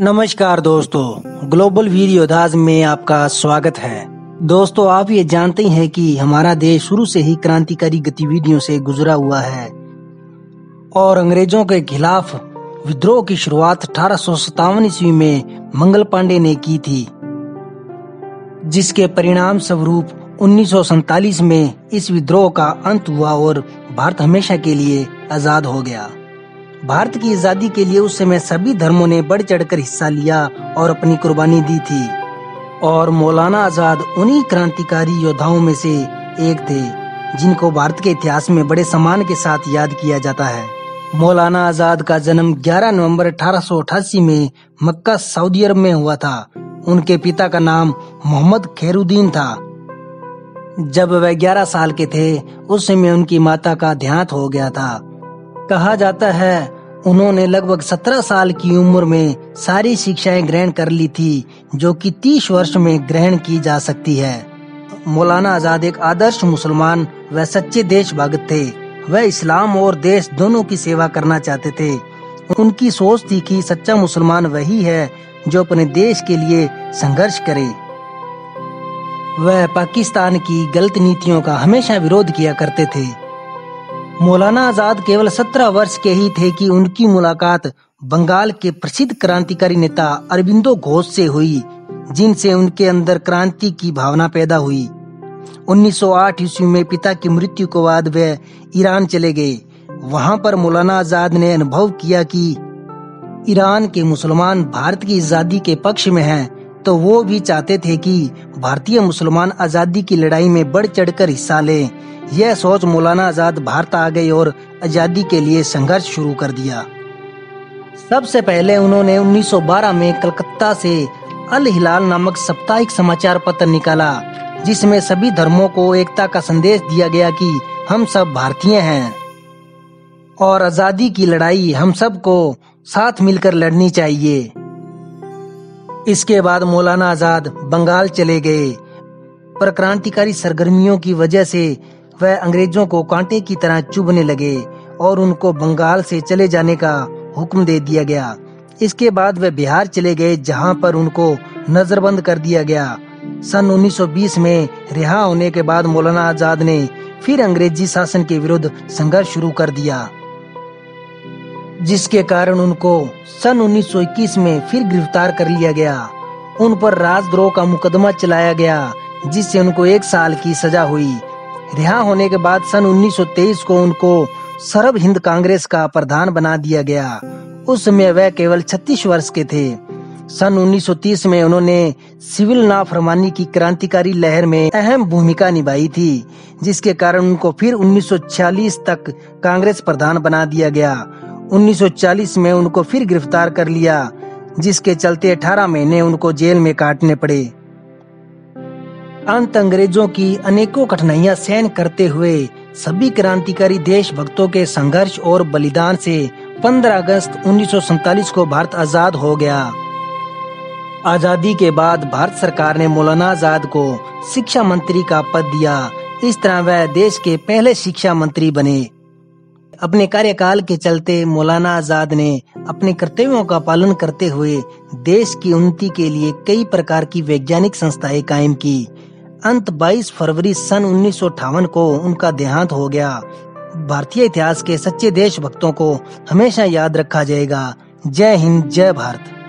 नमस्कार दोस्तों, ग्लोबल वीर योद्धाज में आपका स्वागत है। दोस्तों, आप ये जानते हैं कि हमारा देश शुरू से ही क्रांतिकारी गतिविधियों से गुजरा हुआ है और अंग्रेजों के खिलाफ विद्रोह की शुरुआत 1857 ईस्वी में मंगल पांडे ने की थी, जिसके परिणाम स्वरूप 1947 में इस विद्रोह का अंत हुआ और भारत हमेशा के लिए आजाद हो गया। भारत की आजादी के लिए उस समय सभी धर्मों ने बढ़ चढ़कर हिस्सा लिया और अपनी कुर्बानी दी थी और मौलाना आजाद उन्हीं क्रांतिकारी योद्धाओं में से एक थे जिनको भारत के इतिहास में बड़े सम्मान के साथ याद किया जाता है। मौलाना आजाद का जन्म 11 नवंबर 1888 में मक्का, सऊदी अरब में हुआ था। उनके पिता का नाम मोहम्मद खैरुद्दीन था। जब वह 11 साल के थे उस समय उनकी माता का देहांत हो गया था। कहा जाता है उन्होंने लगभग 17 साल की उम्र में सारी शिक्षाएं ग्रहण कर ली थी, जो कि 30 वर्ष में ग्रहण की जा सकती है। मौलाना आजाद एक आदर्श मुसलमान व सच्चे देशभक्त थे। वह इस्लाम और देश दोनों की सेवा करना चाहते थे। उनकी सोच थी कि सच्चा मुसलमान वही है जो अपने देश के लिए संघर्ष करे। वह पाकिस्तान की गलत नीतियों का हमेशा विरोध किया करते थे। मौलाना आजाद केवल 17 वर्ष के ही थे कि उनकी मुलाकात बंगाल के प्रसिद्ध क्रांतिकारी नेता अरबिंदो घोष से हुई, जिनसे उनके अंदर क्रांति की भावना पैदा हुई। 1908 ईस्वी में पिता की मृत्यु के बाद वे ईरान चले गए। वहां पर मौलाना आजाद ने अनुभव किया कि ईरान के मुसलमान भारत की आजादी के पक्ष में हैं, तो वो भी चाहते थे कि भारतीय मुसलमान आजादी की लड़ाई में बढ़ चढ़कर हिस्सा लें। यह सोच मौलाना आजाद भारत आ गए और आजादी के लिए संघर्ष शुरू कर दिया। सबसे पहले उन्होंने 1912 में कलकत्ता से अल हिलाल नामक साप्ताहिक समाचार पत्र निकाला, जिसमें सभी धर्मों को एकता का संदेश दिया गया कि हम सब भारतीय हैं और आजादी की लड़ाई हम सबको साथ मिलकर लड़नी चाहिए। इसके बाद मौलाना आजाद बंगाल चले गए, पर क्रांतिकारी सरगर्मियों की वजह से वह अंग्रेजों को कांटे की तरह चुभने लगे और उनको बंगाल से चले जाने का हुक्म दे दिया गया। इसके बाद वे बिहार चले गए, जहां पर उनको नजरबंद कर दिया गया। सन 1920 में रिहा होने के बाद मौलाना आजाद ने फिर अंग्रेजी शासन के विरुद्ध संघर्ष शुरू कर दिया, जिसके कारण उनको सन 1921 में फिर गिरफ्तार कर लिया गया। उन पर राजद्रोह का मुकदमा चलाया गया, जिससे उनको 1 साल की सजा हुई। रिहा होने के बाद सन 1923 को उनको सर्व हिंद कांग्रेस का प्रधान बना दिया गया। उस समय वह केवल 36 वर्ष के थे। सन 1930 में उन्होंने सिविल नाफरमानी की क्रांतिकारी लहर में अहम भूमिका निभाई थी, जिसके कारण उनको फिर 1946 तक कांग्रेस प्रधान बना दिया गया। 1940 में उनको फिर गिरफ्तार कर लिया, जिसके चलते 18 महीने उनको जेल में काटने पड़े। अंत अंग्रेजों की अनेकों कठिनाइयां सहन करते हुए सभी क्रांतिकारी देशभक्तों के संघर्ष और बलिदान से 15 अगस्त 1947 को भारत आजाद हो गया। आजादी के बाद भारत सरकार ने मौलाना आजाद को शिक्षा मंत्री का पद दिया। इस तरह वह देश के पहले शिक्षा मंत्री बने। अपने कार्यकाल के चलते मौलाना आजाद ने अपने कर्तव्यों का पालन करते हुए देश की उन्नति के लिए कई प्रकार की वैज्ञानिक संस्थाएं कायम की। अंत 22 फरवरी सन 1958 को उनका देहांत हो गया। भारतीय इतिहास के सच्चे देशभक्तों को हमेशा याद रखा जाएगा। जय हिंद, जय भारत।